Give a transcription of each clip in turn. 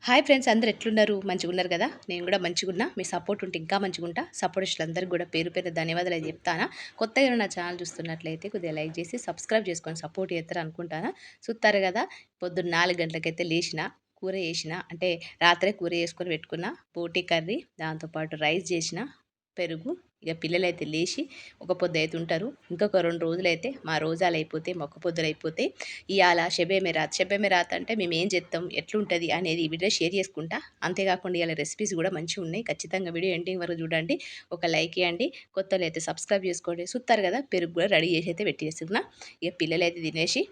Hi friends, అందరూ ఎట్లున్నారు? మంచిగున్నారు కదా? నేను కూడా మంచిగున్నా. మీ సపోర్ట్ ఉంటే ఇంకా మంచిగుంటా. సపోర్ట్ ఇచ్చినందరికీ కూడా పేరు పేరు ధన్యవాదాలు అని చెప్తానా. కొత్తగా నా ఛానల్ చూస్తున్నట్లయితే కొద్దిగా లైక్ చేసి సబ్స్క్రైబ్ చేసుకొని సపోర్ట్ చేస్తారు అనుకుంటానా. చూస్తారు కదా, పొద్దున్న 4 గంటలకైతే లేచిన, కూర చేసిన, అంటే రాత్రే కూర చేసుకొని పెట్టుకున్న, బోటి కర్రీ, దాంతోపాటు రైస్ చేసిన, పెరుగు. ఇక పిల్లలైతే లేచి ఒక పొద్దు అయితే ఉంటారు. ఇంకొక 2 రోజులైతే మా రోజాలు అయిపోతే, మొక్క పొద్దులు అయిపోతే, ఇయాల షెబే మెరాత్. షెబే మెరాత్ అంటే మేమేం చేస్తాం, ఎట్లుంటది అనేది ఈ వీడియో షేర్ చేసుకుంటా. అంతేకాకుండా ఇయాల రెసిపీస్ కూడా మంచిగున్నాయి. ఖచ్చితంగా వీడియో ఎండింగ్ వరకు చూడండి. ఒక లైక్ ఇయ్యండి. కొత్తోళ్ళు అయితే సబ్స్క్రైబ్ చేసుకోండి. చూస్తారు కదా, పెరుగు కూడా రెడీ చేసి అయితే పెట్టేసుకున్నా. ఇక పిల్లలైతే తినేసి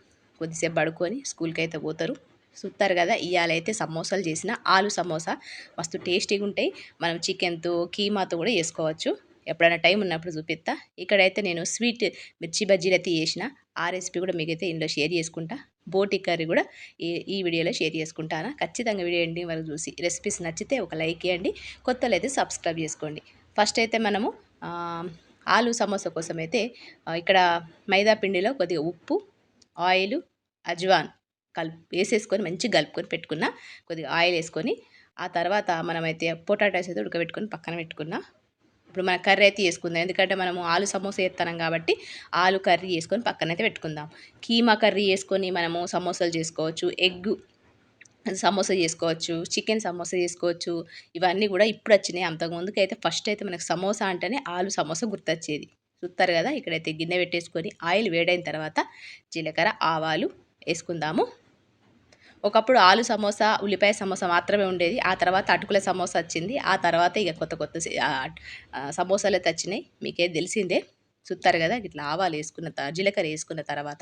కొద్దిసేపు పడుకొని స్కూల్కి అయితే పోతారు. చూస్తారు కదా, ఇయాలైతే సమోసాలు చేసిన, ఆలు సమోసా మస్తు టేస్టీగా ఉంటాయి. మనం చికెన్తో, కీమాతో కూడా చేసుకోవచ్చు. ఎప్పుడైనా టైం ఉన్నప్పుడు చూపిస్తా. ఇక్కడైతే నేను స్వీట్ మిర్చి బజ్జీలు అయితే చేసిన, ఆ రెసిపీ కూడా మీకైతే ఇందులో షేర్ చేసుకుంటా. బోటి కర్రీ కూడా ఈ వీడియోలో షేర్ చేసుకుంటాను. ఖచ్చితంగా వీడియో ఎండింగ్ వరకు చూసి రెసిపీస్ నచ్చితే ఒక లైక్ ఇవ్వండి. కొత్తలు అయితే సబ్స్క్రైబ్ చేసుకోండి. ఫస్ట్ అయితే మనము ఆ, ఆలు సమోసా కోసం అయితే ఇక్కడ మైదా పిండిలో కొద్దిగా ఉప్పు, ఆయిల్, అజ్వాన్ వేసేసుకొని మంచిగా కలుపుకొని పెట్టుకున్న. కొద్దిగా ఆయిల్ వేసుకొని ఆ తర్వాత మనమైతే పొటాటోస్ అయితే ఉడకబెట్టుకొని పక్కన పెట్టుకున్న. ఇప్పుడు మన కర్రీ అయితే చేసుకుందాం. ఎందుకంటే మనము ఆలు సమోసా చేస్తున్నాం కాబట్టి ఆలు కర్రీ చేసుకొని పక్కనైతే పెట్టుకుందాం. కీమా కర్రీ చేసుకొని మనము సమోసాలు చేసుకోవచ్చు. ఎగ్ సమోసా చేసుకోవచ్చు. చికెన్ సమోసా చేసుకోవచ్చు. ఇవన్నీ కూడా ఇప్పుడు వచ్చినాయి. అంతకుముందుకు అయితే ఫస్ట్ అయితే మనకు సమోసా అంటేనే ఆలు సమోసా గుర్తొచ్చేది. చూస్తారు కదా, ఇక్కడైతే గిన్నె పెట్టేసుకొని ఆయిల్ వేడైన తర్వాత జీలకర్ర, ఆవాలు వేసుకుందాము. ఒకప్పుడు ఆలు సమోసా, ఉల్లిపాయ సమోసా మాత్రమే ఉండేది. ఆ తర్వాత అటుకుల సమోసా వచ్చింది. ఆ తర్వాత ఇక కొత్త కొత్త సమోసాలు అయితే వచ్చినాయి. మీకేం తెలిసిందే. చూస్తారు కదా, ఇట్లా ఆవాలు వేసుకున్న జీలకర్ర వేసుకున్న తర్వాత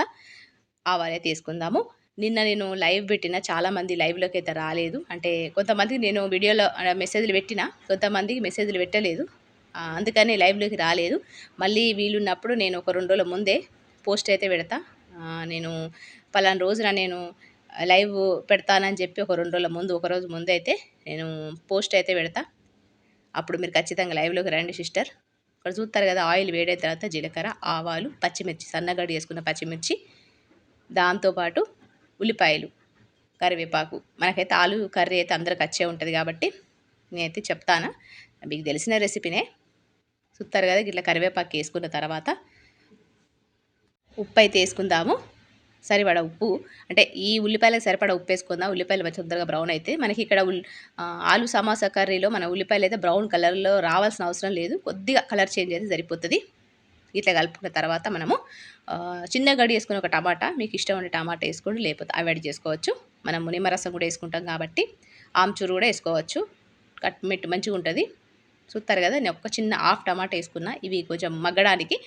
ఆవాలైతే వేసుకుందాము. నిన్న నేను లైవ్ పెట్టిన, చాలామంది లైవ్లోకి అయితే రాలేదు. అంటే కొంతమందికి నేను వీడియోలో మెసేజ్లు పెట్టిన, కొంతమందికి మెసేజ్లు పెట్టలేదు. అందుకని లైవ్లోకి రాలేదు. మళ్ళీ వీలున్నప్పుడు నేను ఒక 2 రోజుల ముందే పోస్ట్ అయితే పెడతా. నేను పలానా రోజున నేను లైవ్ పెడతానని చెప్పి ఒక 2 రోజుల ముందు, ఒక రోజు ముందు అయితే నేను పోస్ట్ అయితే పెడతా. అప్పుడు మీరు ఖచ్చితంగా లైవ్లోకి రండి సిస్టర్. ఇక్కడ చూస్తారు కదా, ఆయిల్ వేడైన తర్వాత జీలకర్ర, ఆవాలు, పచ్చిమిర్చి, సన్నగడ్డ చేసుకున్న పచ్చిమిర్చి, దాంతోపాటు ఉల్లిపాయలు, కరివేపాకు. మనకైతే ఆలు కర్రీ అయితే అందరికి వచ్చే ఉంటుంది కాబట్టి నేనైతే చెప్తాను. మీకు తెలిసిన రెసిపీనే. చూస్తారు కదా, ఇట్లా కరివేపాకు వేసుకున్న తర్వాత ఉప్పు అయితే వేసుకుందాము. సరిపడా ఉప్పు, అంటే ఈ ఉల్లిపాయలకు సరిపడా ఉప్పు వేసుకుందాం. ఉల్లిపాయలు మంచి తొందరగా బ్రౌన్ అయితే మనకి ఇక్కడ ఆలు సమోసా కర్రీలో మన ఉల్లిపాయలు అయితే బ్రౌన్ కలర్లో రావాల్సిన అవసరం లేదు. కొద్దిగా కలర్ చేంజ్ అయితే సరిపోతుంది. ఇట్లా కలుపుకున్న తర్వాత మనము చిన్న గడి వేసుకుని ఒక టమాటా, మీకు ఇష్టం ఉండే టమాటా వేసుకోండి, లేకపోతే అవాయిడ్ చేసుకోవచ్చు. మనము నిమ్మరసం కూడా వేసుకుంటాం కాబట్టి ఆమ్చూరు కూడా వేసుకోవచ్చు. కట్మిట్ మంచిగా ఉంటుంది. చూస్తారు కదా, నేను ఒక చిన్న హాఫ్ టమాటా వేసుకున్నా. ఇవి కొంచెం మగ్గడానికి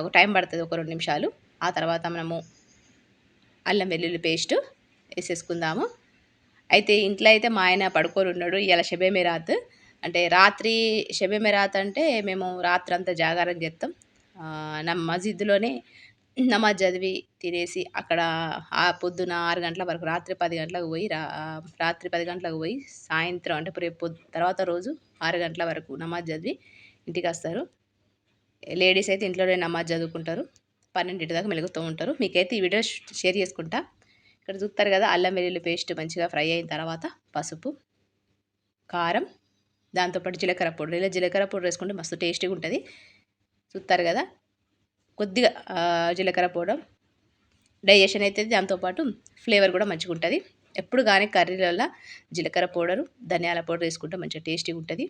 ఒక టైం పడుతుంది, ఒక 2 నిమిషాలు. ఆ తర్వాత మనము అల్లం వెల్లుల్లి పేస్ట్ వేసేసుకుందాము. అయితే ఇంట్లో అయితే మా ఆయన పడుకొని ఉన్నాడు. ఇవాళ షబే మెరాత్. అంటే రాత్రి షబే మెరాత్ అంటే మేము రాత్రి అంతా జాగారం చేస్తాం. నా మసీదులోనే నమాజ్ చదివి తినేసి అక్కడ పొద్దున 6 గంటల వరకు, రాత్రి 10 గంటలకు పోయి రాత్రి 10 గంటలకు పోయి సాయంత్రం అంటే రేపు తర్వాత రోజు 6 గంటల వరకు నమాజ్ చదివి ఇంటికి వస్తారు. లేడీస్ అయితే ఇంట్లోనే నమాజ్ చదువుకుంటారు. 12 దాకా మెలుగుతూ ఉంటారు. మీకైతే ఈ వీడియో షేర్ చేసుకుంటా. ఇక్కడ చూస్తారు కదా, అల్లం వెల్లుల్లి పేస్ట్ మంచిగా ఫ్రై అయిన తర్వాత పసుపు, కారం, దాంతోపాటు జీలకర్ర పౌడర్. ఇలా జీలకర్ర పౌడర్ వేసుకుంటే మస్తు టేస్టీగా ఉంటుంది. చూస్తారు కదా, కొద్దిగా జీలకర్ర పౌడర్ డైజెషన్ అవుతుంది. దాంతోపాటు ఫ్లేవర్ కూడా మంచిగా ఉంటుంది. ఎప్పుడు కానీ కర్రీలలో జీలకర్ర పౌడరు, ధనియాల పౌడర్ వేసుకుంటే మంచిగా టేస్టీగా ఉంటుంది.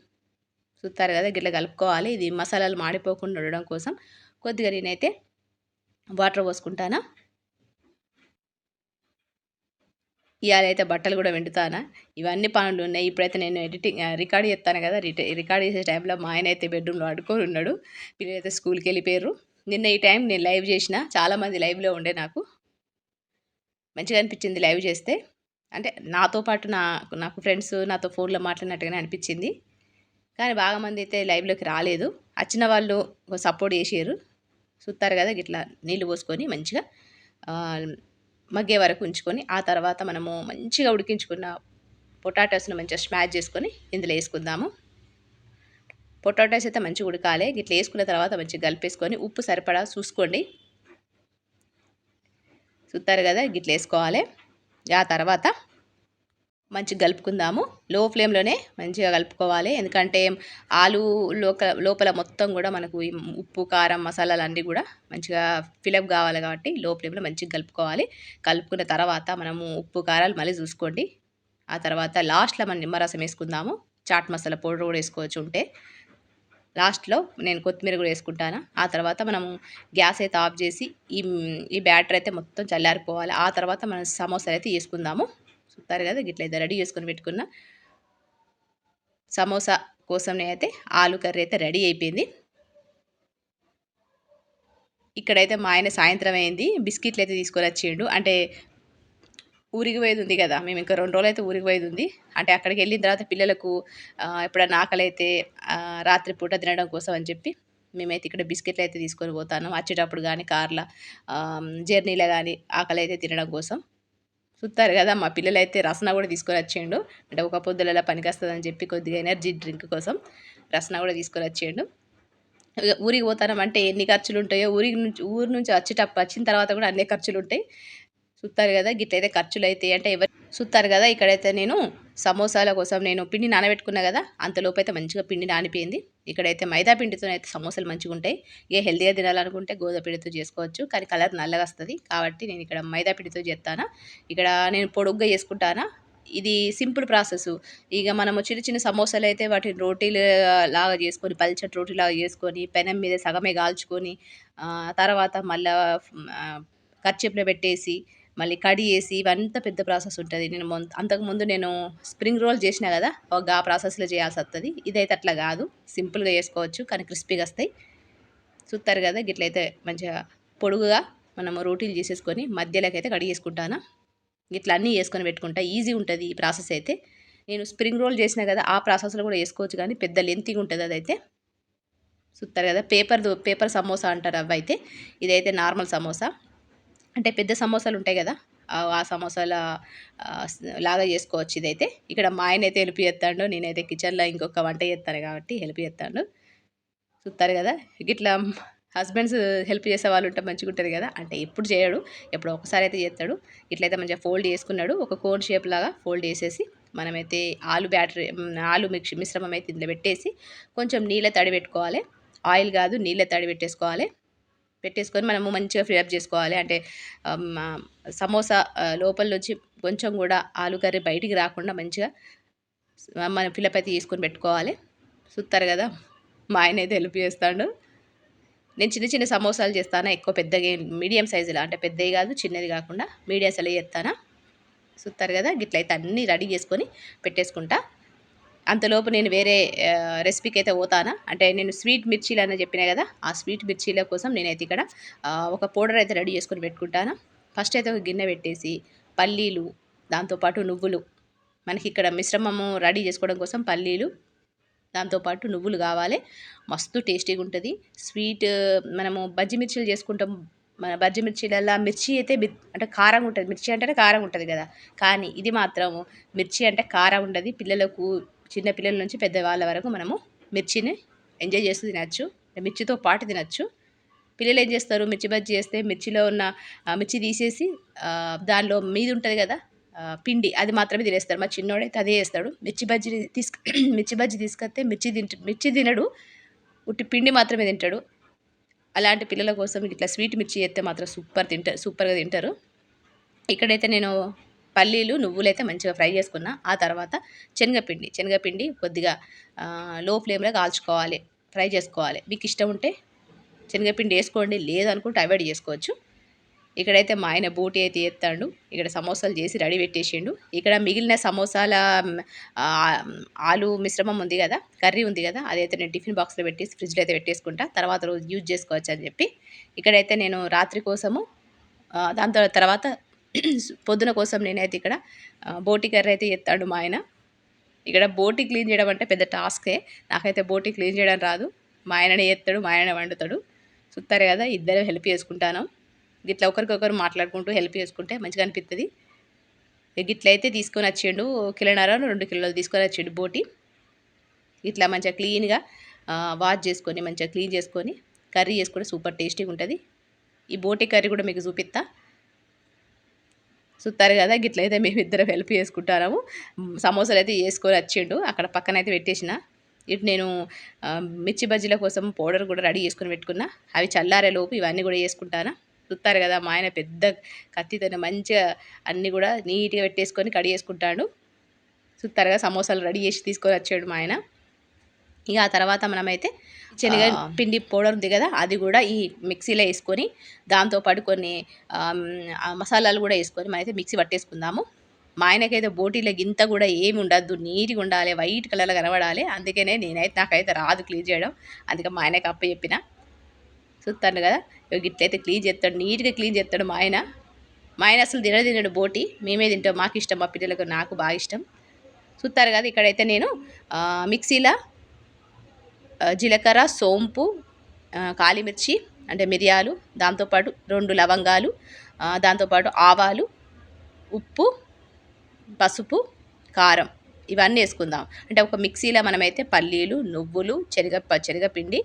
చూస్తారు కదా, గిట్లా కలుపుకోవాలి. ఇది మసాలాలు మాడిపోకుండా ఉండడం కోసం కొద్దిగా నేనైతే వాటర్ పోసుకుంటానా. ఇవాళ అయితే బట్టలు కూడా వెండుతానా. ఇవన్నీ పనులు ఉన్నాయి. ఇప్పుడైతే నేను రికార్డ్ చేస్తాను కదా, రికార్డ్ చేసే టైంలో మా ఆయన అయితే బెడ్రూమ్లో అడుకొని ఉన్నాడు. పిల్లలైతే స్కూల్కి వెళ్ళిపోయారు. నిన్న ఈ టైం నేను లైవ్ చేసిన, చాలామంది లైవ్లో ఉండే. మంచిగా అనిపించింది లైవ్ చేస్తే. అంటే నాతో పాటు నాకు ఫ్రెండ్స్ నాతో ఫోన్లో మాట్లాడినట్టుగానే అనిపించింది. కానీ బాగా మంది అయితే లైవ్లోకి రాలేదు. వచ్చిన వాళ్ళు సపోర్ట్ చేసారు. చూస్తారు కదా, గిట్లా నీళ్ళు పోసుకొని మంచిగా మగ్గే వరకు ఉంచుకొని ఆ తర్వాత మనము మంచిగా ఉడికించుకున్న పొటాటోస్ని మంచిగా స్మాష్ చేసుకొని ఇందులో వేసుకుందాము. పొటాటోస్ అయితే మంచిగా ఉడకాలి. గిట్లా వేసుకున్న తర్వాత మంచిగా కలిపేసుకొని ఉప్పు సరిపడా చూసుకోండి. చూస్తారు కదా, గిట్లా వేసుకోవాలి. ఆ తర్వాత మంచిగా కలుపుకుందాము. లో ఫ్లేమ్‌లోనే మంచిగా కలుపుకోవాలి. ఎందుకంటే ఆలు లోపల మొత్తం గూడా మనకు ఈ ఉప్పు, కారం, మసాలాలన్నీ గూడా మంచిగా ఫిలప్ గావాలి కాబట్టి లో ఫ్లేమ్‌లో మంచిగా కలుపుకోవాలి. కలుపుకున్న తర్వాత మనము ఉప్పు, కారాలు మళ్ళీ చూసుకోండి. ఆ తర్వాత లాస్ట్‌లో మనం నిమ్మరసం ఏసుకుందాము. చాట్ మసాలా పౌడర్ గూడా ఏసుకోవచ్చు ఉంటే. లాస్ట్‌లో నేను కొత్తిమీర గూడా ఏసుకుంటాను. ఆ తర్వాత మనము గ్యాస్ అయితే ఆఫ్ జేసి ఈ బ్యాటర్ అయితే మొత్తం చల్లారిపోవాలి. ఆ తర్వాత మనం సమోసాలైతే చేసుకుందాము. చూస్తారు గదా! గిట్లయితే రెడీ చేసుకొని పెట్టుకున్న సమోసా కోసం నేనైతే ఆలు కర్రీ అయితే రెడీ అయిపోయింది. ఇక్కడైతే మా ఆయన సాయంత్రం అయింది. బిస్కిట్‌లయితే తీసుకొనొచ్చిండు. అంటే ఊరికి పోయేది ఉంది గదా! మేము ఇంకా 2 రోజులైతే ఊరికి పోయేది ఉంది. అంటే అక్కడికెళ్ళిన తర్వాత పిల్లలకు ఎప్పుడన్నా ఆకలైతే రాత్రి పూట తినడం కోసం అని చెప్పి మేమైతే ఇక్కడ బిస్కెట్‌లయితే తీసుకొని పోతాను. వచ్చేటప్పుడు గానీ కార్‌ల జర్నీలో గానీ ఆకలైతే తినడం కోసం. చూత్తారు గదా! మా పిల్లలైతే రసన గూడా తీసుకొనొచ్చిండు. అంటే ఒక పొద్దులలా పనికొస్తదని చెప్పి కొద్దిగా ఎనర్జీ డ్రింక్ కోసం రసన గూడా తీసుకొనొచ్చిండు. ఇగ ఊరికి పోతానమంటే ఎన్ని ఖర్చులుంటాయో ఊరు నుంచి వచ్చిన తర్వాత గూడా అన్నే ఖర్చులుంటాయి. చూత్తారు గదా! గిట్లయితే ఖర్చులైతాయి అంటే చూత్తారు గదా! ఇక్కడైతే నేను సమోసాల కోసం నేను పిండి నానబెట్టుకున్నా గదా! అంతలోపైతే మంచిగా పిండి నానిపోయింది. ఇక్కడైతే మైదా పిండితోనైతే సమోసాలు మంచిగుంటాయి. హెల్తీగా తినాలనుకుంటే గోధుమ పిండితో చేసుకోవచ్చు. కానీ కలర్ నల్లగొస్తది. కాబట్టి నేను ఇక్కడ మైదా పిండితో జేత్తానా. ఇక్కడ నేను పొడుగ్గా చేసుకుంటానా. ఇది సింపుల్ ప్రాసెసు. ఇగ మనము చిన్న చిన్న సమోసాలైతే వాటిని రోటీలు లాగా చేసుకొని పల్చటి రోటీలాగా చేసుకొని పెనం మీద సగమే కాల్చుకొని తర్వాత మళ్ళా కర్చీఫ్‌లో పెట్టేసి మళ్ళీ కడిగేసి ఇవంతా పెద్ద ప్రాసెస్ ఉంటది. నేను అంతకుముందు నేను స్ప్రింగ్ రోల్ చేసినా గదా! గా ప్రాసెస్‌లో చేయాల్సొత్తది. ఇదైతే అట్లా గాదు. సింపుల్‌గా చేసుకోవచ్చు. కానీ క్రిస్పీగొస్తాయి. చూత్తారు గదా! గిట్లయితే మంచిగా పొడుగుగా మనము రోటీలు చేసేసుకొని మధ్యలోకైతే కడిగేసుకుంటానా. గిట్లా అన్నీ చేసుకొని పెట్టుకుంటా. ఈజీ ఉంటది ఈ ప్రాసెస్ అయితే. నేను స్ప్రింగ్ రోల్ చేసినా గదా! ఆ ప్రాసెస్‌లో గూడా చేసుకోవచ్చు గానీ పెద్ద లెంతీగా ఉంటది అదైతే. చూత్తారు గదా! పేపర్ సమోసా అంటారు అవైతే. ఇదైతే నార్మల్ సమోసా. అంటే పెద్ద సమోసాలుంటాయి గదా! ఆ సమోసాల లాగా జేసుకోవచ్చు ఇదైతే. ఇక్కడ మా ఆయనైతే హెల్ప్ జేత్తాండు. నేనైతే కిచెన్‌లో ఇంకొక వంట జేత్తాను గాబట్టి హెల్ప్ జేత్తాండు. చూత్తారు గదా! గిట్లా హస్బెండ్స్ హెల్ప్ చేసేవాళ్ళుంటే మంచిగుంటది గదా! అంటే ఎప్పుడు జేయడు. ఎప్పుడో ఒకసారయితే జేత్తాడు. ఇట్లయితే మంచిగా ఫోల్డ్ చేసుకున్నాడు. ఒక కోన్ షేప్ లాగా ఫోల్డ్ చేసేసి మనమైతే ఆలు మిశ్రమం అయితే ఇందులో పెట్టేసి కొంచెం నీళ్ళ తడి పెట్టుకోవాలి. ఆయిల్ గాదు నీళ్ళ తడి పెట్టేసుకోవాలి. పెట్టేసుకొని మనము మంచిగా ఫ్రై చేసుకోవాలి. అంటే సమోసా లోపల నుంచి కొంచెం గూడా ఆలు కర్రీ బయటికి రాకుండా మంచిగా మనం ఫిలప్ అయితే చేసుకొని పెట్టుకోవాలి. చూత్తారు గదా! మా ఆయనైతే హెల్ప్ చేస్తాండు. నేను చిన్న చిన్న సమోసాలు చేస్తాను. ఎక్కువ పెద్దగా మీడియం సైజులో అంటే పెద్దయి గాదు, చిన్నది గాకుండా మీడియం సైజులో చేత్తానా. చూత్తారు గదా! గిట్లయితే అన్నీ రెడీ చేసుకొని పెట్టేసుకుంటా. అంతలోపు నేను వేరే రెసిపీకైతే పోతానా. అంటే నేను స్వీట్ మిర్చీలని చెప్పినా గదా! ఆ స్వీట్ మిర్చీల కోసం నేనైతే ఇక్కడ ఒక పౌడర్ అయితే రెడీ చేసుకొని పెట్టుకుంటాను. ఫస్ట్ అయితే ఒక గిన్నె పెట్టేసి పల్లీలు, దాంతో పాటు నువ్వులు మనకిక్కడ మిశ్రమము రెడీ చేసుకోవడం కోసం పల్లీలు, దాంతో పాటు నువ్వులు కావాలి. మస్తు టేస్టీగుంటది. స్వీట్ మనము బజ్జి మిర్చీలు చేసుకుంటాం. మన బజ్జి మిర్చీలల్లా మిర్చి అయితే అంటే కారంగుంటది. మిర్చి అంటేనే కారంగుంటది గదా! కానీ ఇది మాత్రం మిర్చి అంటే కారం ఉండది. పిల్లలకు చిన్న పిల్లల నుంచి పెద్దవాళ్ళ వరకు మనము మిర్చిని ఎంజాయ్ చేస్తూ తినొచ్చు. మిర్చితో పాటు తినొచ్చు. పిల్లలేం జేస్తారు మిర్చి బజ్జీ చేస్తే మిర్చిలో ఉన్న మిర్చి తీసేసి దానిలో మీదుంటది గదా! పిండి అది మాత్రమే తినేస్తాడు. మా చిన్నోడైతే అదే చేస్తాడు. మిర్చి బజ్జీ తీసుకొస్తే మిర్చి తినడు. ఉట్టి పిండి మాత్రమే తింటాడు. అలాంటి పిల్లల కోసం ఇట్లా స్వీట్ మిర్చి చేస్తే మాత్రం సూపర్‌గా తింటారు. ఇక్కడైతే నేను పల్లీలు, నువ్వులైతే మంచిగా ఫ్రై చేసుకున్నా. ఆ తర్వాత శనగపిండి కొద్దిగా లో ఫ్లేమ్‌లో కాల్చుకోవాలి. ఫ్రై చేసుకోవాలి. మీకిష్టం ఉంటే శనగపిండి ఏసుకోండి. లేదనుకుంటే అవాయిడ్ చేసుకోవచ్చు. ఇక్కడైతే మా ఆయన బోటి అయితే ఏత్తాండు. ఇక్కడ సమోసాలు చేసి రెడీ పెట్టేసిండు. ఇక్కడ మిగిలిన సమోసాల ఆహ్, ఆలు మిశ్రమం ఉంది గదా! కర్రీ ఉంది గదా! అదైతే నేను టిఫిన్ బాక్స్‌లో పెట్టేసి ఫ్రిడ్జ్‌లో అయితే పెట్టేసుకుంటా. తర్వాత రోజు యూజ్ చేసుకోవచ్చని చెప్పి. ఇక్కడైతే నేను రాత్రి కోసము దాని తర్వాత పొద్దున కోసం నేనైతే ఇక్కడ బోటి కర్రీ అయితే చేత్తాండు మా ఆయన. ఇక్కడ బోటి క్లీన్ చేయడం అంటే పెద్ద టాస్కే. నాకైతే బోటి క్లీన్ చేయడం రాదు. మా ఆయననే చేత్తడు. మా ఆయననే వండుతాడు. చూత్తారు గదా! ఇద్దరం హెల్ప్ చేసుకుంటానం. గిట్లా ఒకరికొకరు మాట్లాడుకుంటూ హెల్ప్ చేసుకుంటే మంచిగా అనిపిత్తది. గిట్లయితే తీసుకొనొచ్చిండు. కిలోన్నర, 2 కిలోలు తీసుకొనొచ్చిండు బోటి. ఇట్లా మంచిగా క్లీన్‌గా వాష్ చేసుకొని, మంచిగా క్లీన్ చేసుకొని, కర్రీ చేసుకుంటే సూపర్ టేస్టీగుంటది. ఈ బోటి కర్రీ కూడా మీకు చూపిత్తా. చూస్తారు కదా, గిట్లయితే మేమిద్దరం హెల్ప్ చేసుకుంటాము. సమోసాలు అయితే చేసుకొని వచ్చిండు, అక్కడ పక్కన అయితే పెట్టేసిన. ఇటు నేను మిర్చి బజ్జీల కోసం పౌడర్ కూడా రెడీ చేసుకొని పెట్టుకున్నా. అవి చల్లారేలోపు ఇవన్నీ కూడా చేసుకుంటాను. చూస్తారు కదా, మా ఆయన పెద్ద కత్తితోనే మంచిగా అన్నీ కూడా నీట్గా పెట్టేసుకొని కడిగేసుకుంటాడు. చూస్తారు కదా, సమోసాలు రెడీ చేసి తీసుకొని వచ్చాడు మా ఆయన. ఇక ఆ తర్వాత మనమైతే శనగ పిండి పౌడర్ ఉంది కదా, అది కూడా ఈ మిక్సీలో వేసుకొని దాంతోపాటు కొన్ని మసాలాలు కూడా వేసుకొని మనమైతే మిక్సీ పట్టేసుకుందాము. మా ఆయనకైతే బోటీలో గింత కూడా ఏమి ఉండద్దు, నీట్గా ఉండాలి, వైట్ కలర్లో కనబడాలి. అందుకనే నాకైతే రాదు క్లీన్ చేయడం. అందుకే మా ఆయనకి అప్ప చెప్పిన. చూస్తాను కదా, ఇట్లయితే క్లీన్ చేస్తాడు, నీట్గా క్లీన్ చేస్తాడు మా ఆయన. మా ఆయన అసలు తినడు బోటి, మేమే తింటాం, మాకు ఇష్టం, మా పిల్లలకు నాకు బాగా ఇష్టం. చూస్తారు కదా, ఇక్కడైతే నేను మిక్సీలో జీలకర్ర, సోంపు, కాలిమిర్చి అంటే మిరియాలు, దాంతోపాటు 2 లవంగాలు, దాంతోపాటు ఆవాలు, ఉప్పు, పసుపు, కారం ఇవన్నీ వేసుకుందాం. అంటే ఒక మిక్సీలో మనమైతే పల్లీలు, నువ్వులు, శనగపిండి,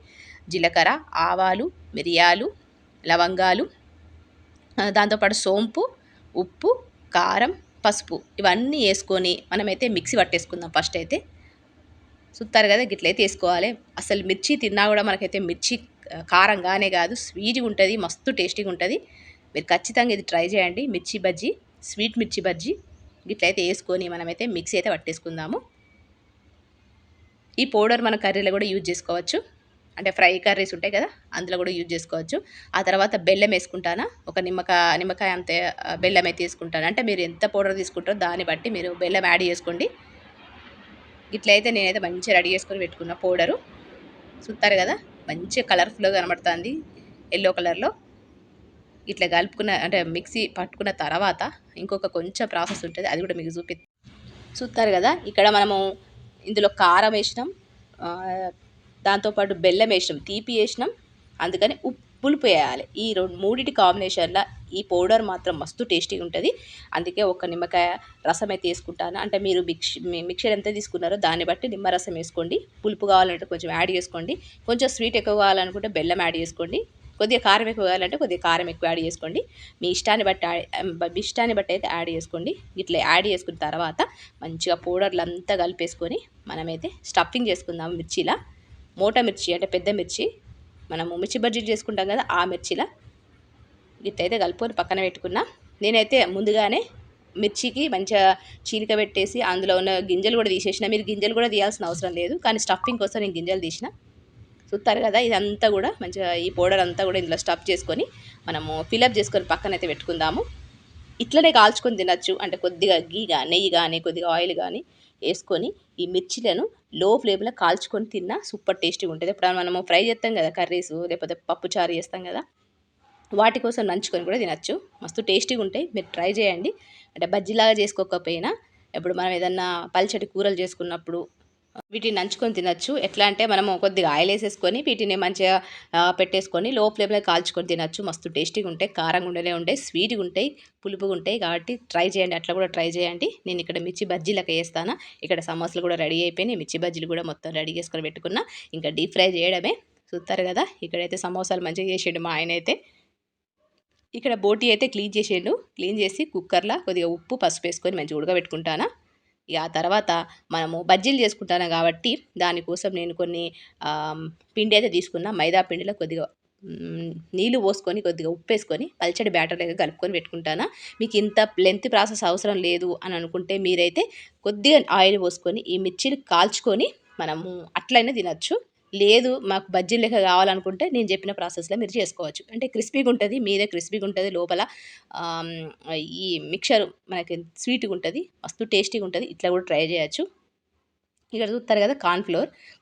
జీలకర్ర, ఆవాలు, మిరియాలు, లవంగాలు, దాంతోపాటు సోంపు, ఉప్పు, కారం, పసుపు ఇవన్నీ వేసుకొని మనమైతే మిక్సీ పట్టేసుకుందాం ఫస్ట్ అయితే. చూస్తారు కదా, గిట్లయితే వేసుకోవాలి. అసలు మిర్చి తిన్నా కూడా మనకైతే మిర్చి కారంగానే కాదు, స్వీట్గా ఉంటుంది, మస్తు టేస్టీగా ఉంటుంది. మీరు ఖచ్చితంగా ఇది ట్రై చేయండి. మిర్చి బజ్జీ, స్వీట్ మిర్చి బజ్జీ గిట్లయితే వేసుకొని మనమైతే మిక్సీ అయితే పట్టేసుకుందాము. ఈ పౌడర్ మన కర్రీలో కూడా యూజ్ చేసుకోవచ్చు, అంటే ఫ్రై కర్రీస్ ఉంటాయి కదా, అందులో కూడా యూజ్ చేసుకోవచ్చు. ఆ తర్వాత బెల్లం వేసుకుంటాను, ఒక నిమ్మకాయ అంతే బెల్లం అయితే తీసుకుంటాను. అంటే మీరు ఎంత పౌడర్ తీసుకుంటారో దాన్ని బట్టి మీరు బెల్లం యాడ్ చేసుకోండి. ఇట్లయితే నేనైతే మంచిగా రెడీ చేసుకొని పెట్టుకున్న పౌడరు. చూస్తారు కదా, మంచిగా కలర్ఫుల్గా కనబడుతుంది, ఎల్లో కలర్లో. ఇట్లా కలుపుకున్న అంటే మిక్సీ పట్టుకున్న తర్వాత ఇంకొక కొంచెం ప్రాసెస్ ఉంటుంది, అది కూడా మీకు చూస్తారు కదా, ఇక్కడ మనము ఇందులో కారం వేసినాం, దాంతోపాటు బెల్లం వేసినాం, తీపి వేసినాం, అందుకని పులుపు వేయాలి. ఈ మూడింటి కాంబినేషన్లో ఈ పౌడర్ మాత్రం మస్తు టేస్టీగా ఉంటుంది. అందుకే ఒక నిమ్మకాయ రసం అయితే వేసుకుంటాను. అంటే మీరు మిక్చర్ ఎంత తీసుకున్నారో దాన్ని బట్టి నిమ్మరసం వేసుకోండి. పులుపు కావాలంటే కొంచెం యాడ్ చేసుకోండి, కొంచెం స్వీట్ ఎక్కువ కావాలనుకుంటే బెల్లం యాడ్ చేసుకోండి, కొద్దిగా కారం ఎక్కువ కావాలంటే కొద్దిగా కారం ఎక్కువ యాడ్ చేసుకోండి. మీ ఇష్టాన్ని బట్టి అయితే యాడ్ చేసుకోండి. ఇట్లా యాడ్ చేసుకున్న తర్వాత మంచిగా పౌడర్లు అంతా కలిపేసుకొని మనమైతే స్టఫింగ్ చేసుకుందాం. మిర్చిలా మోటా మిర్చి అంటే పెద్ద మిర్చి, మనము మిర్చి బజ్జీలు చేసుకుంటాం కదా, ఆ మిర్చిలా ఇట్లయితే కలుపుకొని పక్కన పెట్టుకున్నా. నేనైతే ముందుగానే మిర్చికి మంచిగా చీలిక పెట్టేసి అందులో ఉన్న గింజలు కూడా తీసేసిన. మీరు గింజలు కూడా తీయాల్సిన అవసరం లేదు, కానీ స్టఫింగ్ కోసం నేను గింజలు తీసిన. చూస్తారు కదా, ఇదంతా కూడా మంచిగా ఈ పౌడర్ అంతా కూడా ఇందులో స్టఫ్ చేసుకొని మనము ఫిలప్ చేసుకొని పక్కనైతే పెట్టుకుందాము. ఇట్లనే కాల్చుకొని తినచ్చు, అంటే కొద్దిగా నెయ్యి కానీ కొద్దిగా ఆయిల్ కానీ వేసుకొని ఈ మిర్చిలను లో ఫ్లేమ్లో కాల్చుకొని తిన్నా సూపర్ టేస్టీగా ఉంటుంది. ఇప్పుడు మనము ఫ్రై చేస్తాం కదా కర్రీస్, లేకపోతే పప్పు చారు చేస్తాం కదా, వాటి కోసం నంచుకొని కూడా తినచ్చు, మస్తు టేస్టీగా ఉంటాయి. మీరు ట్రై చేయండి. అంటే బజ్జీలాగా చేసుకోకపోయినా ఇప్పుడు మనం ఏదన్నా పల్చటి కూరలు చేసుకున్నప్పుడు వీటిని నంచుకొని తినచ్చు. ఎట్లా అంటే మనము కొద్దిగా ఆయిల్ వేసేసుకొని వీటిని మంచిగా పెట్టేసుకొని లో ఫ్లేమ్లో కాల్చుకొని తినచ్చు, మస్తు టేస్టీగా ఉంటాయి, కారంగా ఉంటాయి, స్వీట్గా ఉంటాయి, పులుపుగా ఉంటాయి. కాబట్టి ట్రై చేయండి, అట్లా కూడా ట్రై చేయండి. నేను ఇక్కడ మిర్చి బజ్జీలకు వేస్తాను. ఇక్కడ సమోసాలు కూడా రెడీ అయిపోయినాయి, మిర్చి బజ్జీలు కూడా మొత్తం రెడీ చేసుకొని పెట్టుకున్నా, ఇంకా డీప్ ఫ్రై చేయడమే. చూస్తారు కదా, ఇక్కడైతే సమోసాలు మంచిగా చేసేయండి మా ఆయన అయితే. ఇక్కడ బోటీ అయితే క్లీన్ చేసి కుక్కర్లో కొద్దిగా ఉప్పు పసుపు వేసుకొని మంచిగా ఉడకబెట్టుకుంటాను. ఇక ఆ తర్వాత మనము బజ్జీలు చేసుకుంటాను కాబట్టి దానికోసం నేను కొన్ని పిండి అయితే తీసుకున్నా. మైదా పిండిలో కొద్దిగా నీళ్ళు పోసుకొని కొద్దిగా ఉప్పు వేసుకొని పల్చడి బ్యాటర్ లాగా కలుపుకొని పెట్టుకుంటాను. మీకు ఇంత లెంత్ ప్రాసెస్ అవసరం లేదు అని అనుకుంటే మీరైతే కొద్దిగా ఆయిల్ పోసుకొని ఈ మిర్చిలు కాల్చుకొని మనము అట్లయినా తినచ్చు. లేదు మాకు బజ్జీలు లెక్క కావాలనుకుంటే నేను చెప్పిన ప్రాసెస్లో మీరు చేసుకోవచ్చు. అంటే క్రిస్పీగా ఉంటుంది, మీదే క్రిస్పీగా ఉంటుంది, లోపల ఈ మిక్చర్ మనకి స్వీట్గా ఉంటుంది, మస్తు టేస్టీగా ఉంటుంది. ఇట్లా కూడా ట్రై చేయొచ్చు. ఇక్కడ చూస్తారు కదా,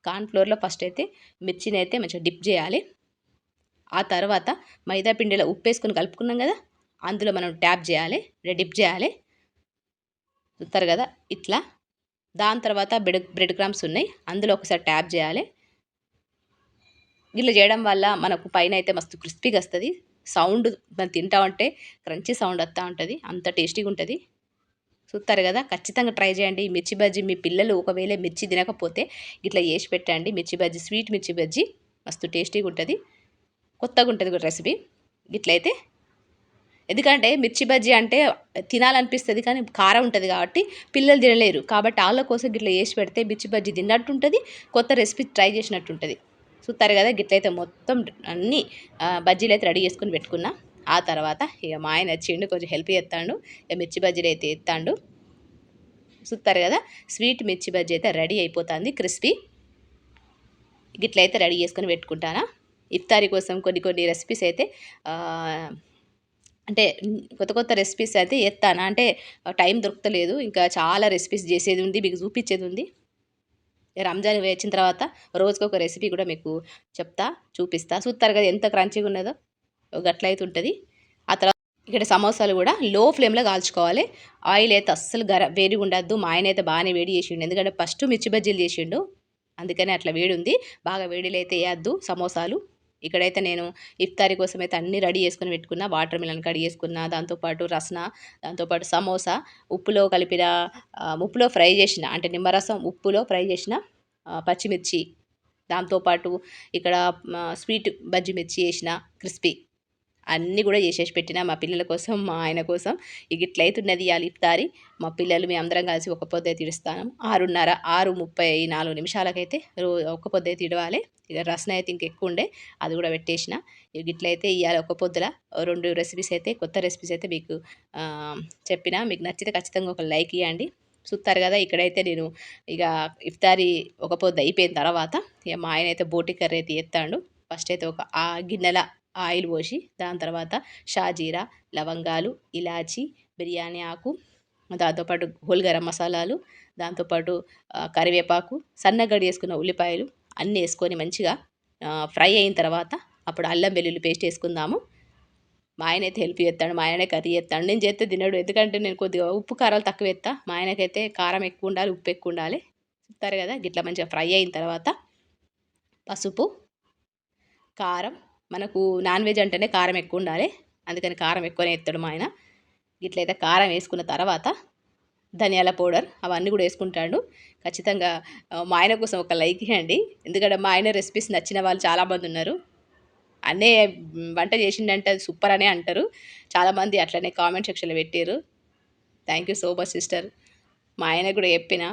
కార్న్ఫ్లోర్లో ఫస్ట్ అయితే మిర్చిని అయితే మంచిగా డిప్ చేయాలి. ఆ తర్వాత మైదా పిండిలో ఉప్పు వేసుకొని కలుపుకున్నాం కదా, అందులో మనం డిప్ చేయాలి. చూస్తారు కదా ఇట్లా. దాని తర్వాత బ్రెడ్ క్రమ్స్ ఉన్నాయి, అందులో ఒకసారి ట్యాప్ చేయాలి. ఇట్లా చేయడం వల్ల మనకు పైన అయితే మస్తు క్రిస్పీగా వస్తుంది, సౌండ్ మనం తింటా ఉంటే క్రంచీ సౌండ్ వస్తూ ఉంటుంది, అంత టేస్టీగా ఉంటుంది. చూస్తారు కదా, ఖచ్చితంగా ట్రై చేయండి. మిర్చి బజ్జీ మీ పిల్లలు ఒకవేళ మిర్చి తినకపోతే ఇట్లా చేసి పెట్టండి. మిర్చి బజ్జీ, స్వీట్ మిర్చి బజ్జీ మస్తు టేస్టీగా ఉంటుంది, కొత్తగా ఉంటుంది కూడా రెసిపీ. ఇట్లయితే ఎందుకంటే మిర్చి బజ్జీ అంటే తినాలనిపిస్తుంది కానీ కారం ఉంటుంది కాబట్టి పిల్లలు తినలేరు. కాబట్టి ఆళ్ళ కోసం గిట్ల చేసి పెడితే మిర్చి బజ్జీ తిన్నట్టు ఉంటుంది, కొత్త రెసిపీ ట్రై చేసినట్టు ఉంటుంది. చూస్తారు కదా గిట్లయితే మొత్తం అన్నీ బజ్జీలైతే రెడీ చేసుకొని పెట్టుకున్నా. ఆ తర్వాత ఇక మా ఆయన వచ్చిండు, కొంచెం హెల్ప్ చేస్తాడు. ఇక మిర్చి బజ్జీలు అయితే ఎత్తాండు. చూస్తారు కదా స్వీట్ మిర్చి బజ్జీ అయితే రెడీ అయిపోతుంది, క్రిస్పీ. గిట్లయితే రెడీ చేసుకొని పెట్టుకుంటానా. ఇఫ్తారీ కోసం కొన్ని కొన్ని రెసిపీస్ అయితే అంటే కొత్త కొత్త రెసిపీస్ అయితే ఎత్తాను. అంటే టైం దొరకలేదు, ఇంకా చాలా రెసిపీస్ చేసేది ఉంది, మీకు చూపించేది ఉంది. రంజాన్ వచ్చిన తర్వాత రోజుకొక రెసిపీ కూడా మీకు చెప్తా, చూపిస్తా. చూస్తారు కదా ఎంత క్రంచీగా ఉన్నదో, గట్లయితే ఉంటుంది. ఆ తర్వాత ఇక్కడ సమోసాలు కూడా లో ఫ్లేమ్లో కాల్చుకోవాలి. ఆయిల్ అయితే అస్సలు వేడిగా ఉండద్దు. మా ఆయన అయితే బాగానే వేడి చేసిండు, ఎందుకంటే ఫస్ట్ మిర్చి బజ్జీలు చేసిండు, అందుకని అట్లా వేడి ఉంది. బాగా వేడిలో అయితే వేయద్దు సమోసాలు. ఇక్కడైతే నేను ఇఫ్తారీ కోసం అయితే అన్నీ రెడీ చేసుకొని పెట్టుకున్నా. వాటర్ మిలన్ కడిగి చేసుకున్నా, దాంతోపాటు రస్నా, దాంతోపాటు సమోసా, ఉప్పులో కలిపిన ఉప్పులో ఫ్రై చేసిన అంటే నిమ్మరసం ఉప్పులో ఫ్రై చేసిన పచ్చిమిర్చి, దాంతోపాటు ఇక్కడ స్వీట్ బజ్జీ మిర్చి చేసిన క్రిస్పీ, అన్నీ కూడా చేసేసి పెట్టిన మా పిల్లల కోసం, మా ఆయన కోసం. ఇక ఇట్లయితున్నది ఇవాళ ఇఫ్తారీ. మా పిల్లలు మేము అందరం కలిసి ఒక్క పొద్దు అయితే ఇడుస్తాను. 6:34 ఒక్క పొద్దు అయితే ఇడవాలి. ఇక రసన అయితే ఇంకెక్కువ ఉండే, అది కూడా పెట్టేసిన. ఇక ఇట్లయితే ఇవాళ ఒక్క పొద్దుల 2 రెసిపీస్ అయితే, కొత్త రెసిపీస్ అయితే మీకు చెప్పిన. మీకు నచ్చితే ఖచ్చితంగా ఒక లైక్ ఇవ్వండి. చూస్తారు కదా ఇక్కడైతే నేను ఇక ఇఫ్తారీ ఒక పొద్దు అయిపోయిన తర్వాత ఇక మా ఆయన అయితే బోటి కర్రీ అయితే ఎత్తాడు. ఫస్ట్ అయితే ఒక గిన్నెల ఆయిల్ పోసి, దాని తర్వాత షాజీరా, లవంగాలు, ఇలాచి, బిర్యానీ ఆకు, దాంతోపాటు హోల్ గరం మసాలాలు, దాంతోపాటు కరివేపాకు, సన్నగా వేసుకున్న ఉల్లిపాయలు అన్నీ వేసుకొని మంచిగా ఫ్రై అయిన తర్వాత అప్పుడు అల్లం వెల్లుల్లి పేస్ట్ వేసుకుందాము. మా ఆయన అయితే హెల్ప్ చేస్తాడు, మా ఆయననే కర్రీ చేస్తాడు. నేను చేస్తే తినడు, ఎందుకంటే నేను కొద్దిగా ఉప్పు కారాలు తక్కువ వేస్తా. మా ఆయనకైతే కారం ఎక్కువ ఉండాలి, ఉప్పు ఎక్కువ ఉండాలి. చెప్తారు కదా గిట్లా మంచిగా ఫ్రై అయిన తర్వాత పసుపు, కారం, మనకు నాన్ వెజ్ అంటేనే కారం ఎక్కువ ఉండాలి, అందుకని కారం ఎక్కువనే వేస్తాడు మా ఆయన. ఇట్లయితే కారం వేసుకున్న తర్వాత ధనియాల పౌడర్ అవన్నీ కూడా వేసుకుంటాడు. ఖచ్చితంగా మా ఆయన కోసం ఒక లైక్ ఇవ్వండి, ఎందుకంటే మా ఆయన రెసిపీస్ నచ్చిన వాళ్ళు చాలామంది ఉన్నారు. అన్నీ వంట చేసిండంటే అది సూపర్ అనే అంటారు చాలామంది, అట్లనే కామెంట్ సెక్షన్లో పెట్టారు. Thank you so much sister. మా ఆయన కూడా చెప్పిన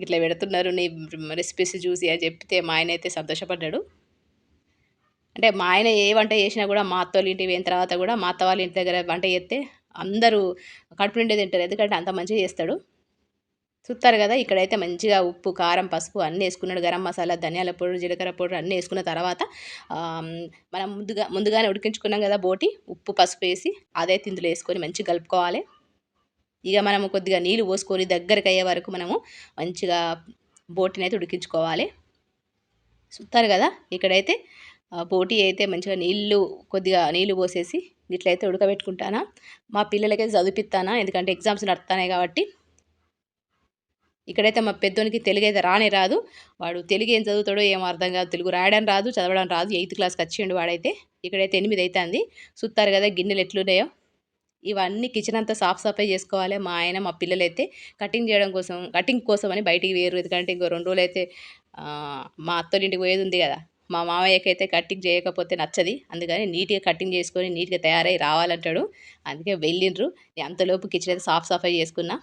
ఇట్లా పెడుతున్నారు నీ రెసిపీస్ చూసి అని చెప్తే మా ఆయన అయితే సంతోషపడ్డాడు. అంటే మా ఆయన ఏ వంట చేసినా కూడా మా అత్త వాళ్ళ ఇంటికి పోయిన తర్వాత కూడా మా అత్త వాళ్ళ ఇంటి దగ్గర వంట చేస్తే అందరూ కడుపు నిండే తింటారు, ఎందుకంటే అంత మంచిగా చేస్తాడు. చూస్తారు కదా ఇక్కడైతే మంచిగా ఉప్పు, కారం, పసుపు అన్నీ వేసుకున్నాడు. గరం మసాలా, ధనియాల పౌడర్, జీలకర్ర పౌడర్ అన్నీ వేసుకున్న తర్వాత మనం ముందుగానే ఉడికించుకున్నాం కదా బోటి, ఉప్పు పసుపు వేసి అదైతే ఇందులో వేసుకొని మంచిగా కలుపుకోవాలి. ఇక మనము కొద్దిగా నీళ్ళు పోసుకొని దగ్గరికి అయ్యే వరకు మనము మంచిగా బోటిని అయితే ఉడికించుకోవాలి. చూస్తారు కదా ఇక్కడైతే బోటి అయితే మంచిగా కొద్దిగా నీళ్ళు పోసేసి ఇట్లయితే ఉడకబెట్టుకుంటానా. మా పిల్లలకైతే చదివిస్తానా, ఎందుకంటే ఎగ్జామ్స్ నడుస్తున్నాయి కాబట్టి. ఇక్కడైతే మా పెద్దోనికి తెలుగు అయితే రాదు, వాడు తెలుగు ఏం చదువుతాడో ఏమో అర్థం కాదు, తెలుగు రాయడం రాదు, చదవడం రాదు. 8th క్లాస్కి వచ్చిండు వాడైతే. ఇక్కడైతే 8 అవుతుంది. చూస్తారు కదా గిన్నెలు ఎట్లున్నాయో. ఇవన్నీ కిచెన్ అంతా సాఫ్ సఫాయి చేసుకోవాలి. మా ఆయన మా పిల్లలైతే కటింగ్ కోసం అని బయటికి వేరు, ఎందుకంటే ఇంకో 2 రోజులు అయితే మా అత్తోళ్ళ ఇంటికి పోయేది ఉంది కదా. మా మామయ్యకి అయితే కటింగ్ చేయకపోతే నచ్చది, అందుకని నీట్గా కటింగ్ చేసుకొని నీట్గా తయారై రావాలంటాడు, అందుకే వెళ్ళిండ్రు. అంతలోపు కిచెన్ అయితే సాఫ్ సఫాయి చేసుకున్నా.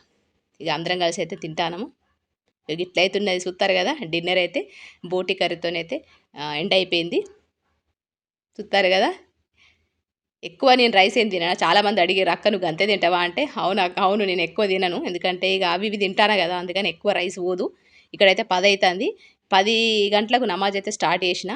ఇక అందరం కలిసి అయితే తింటాము. ఇక ఇట్లయితున్నది చూస్తారు కదా. డిన్నర్ అయితే బోటి కర్రీతోనైతే ఎండ్ అయిపోయింది. చూస్తారు కదా. ఎక్కువ నేను రైస్ ఏం తినను. చాలామంది అడిగారు అక్క నువ్వు అంతే తింటావా అంటే, అవును నేను ఎక్కువ తినను, ఎందుకంటే ఇక అవి ఇవి తింటాను కదా, అందుకని ఎక్కువ రైస్ పోదు. ఇక్కడైతే 10 అవుతుంది. 10 గంటలకు నమాజ్ అయితే స్టార్ట్ చేసిన.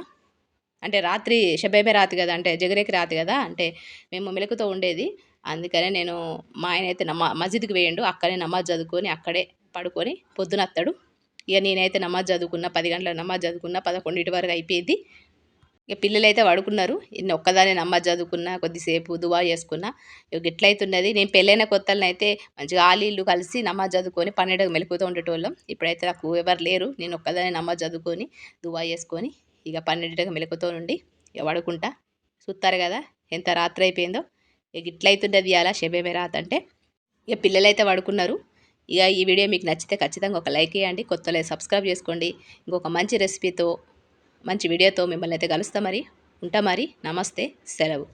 అంటే రాత్రి షబేబే రాత్రి కదా, అంటే జగరేకి రాత్రి కదా, అంటే మేము మెలకుతో ఉండేది, అందుకనే నేను మా ఆయన అయితే మస్జిద్కి వేయండు, అక్కడే నమాజ్ చదువుకొని అక్కడే పడుకొని పొద్దున వస్తాడు. ఇక నేనైతే నమాజ్ చదువుకున్న, 10 గంటల నమాజ్ చదువుకున్న, 11 వరకు అయిపోయింది. ఇక పిల్లలైతే పడుకున్నారు. నేను ఒక్కదాన్ని నమాజ్ చదువుకున్నా, కొద్దిసేపు దువా చేసుకున్నా. ఇక ఎట్లయితున్నది, నేను పెళ్ళైన కొత్తలను అయితే మంచిగా ఆలీళ్ళు కలిసి నమాజ్ చదువుకొని 12కి మెలుకుతూ ఉండేటోళ్ళం. ఇప్పుడైతే నాకు ఎవరు లేరు, నేను ఒక్కదాన్ని నమాజ్ చదువుకొని దువా చేసుకొని ఇక 12కి మెలుకుతూ నుండి ఇక పడుకుంటా. చూస్తారు కదా ఎంత రాత్రి అయిపోయిందో. ఇక ఇట్లయితున్నది ఇవాళ షబే బరాత్ అంటే. ఇక పిల్లలైతే పడుకున్నారు. ఇక ఈ వీడియో మీకు నచ్చితే ఖచ్చితంగా ఒక లైక్ చేయండి, కొత్తలో సబ్స్క్రైబ్ చేసుకోండి. ఇంకొక మంచి రెసిపీతో మంచి వీడియోతో మిమ్మల్ని అయితే కలుస్తా. మరి ఉంటా, మరి నమస్తే, సెలవు.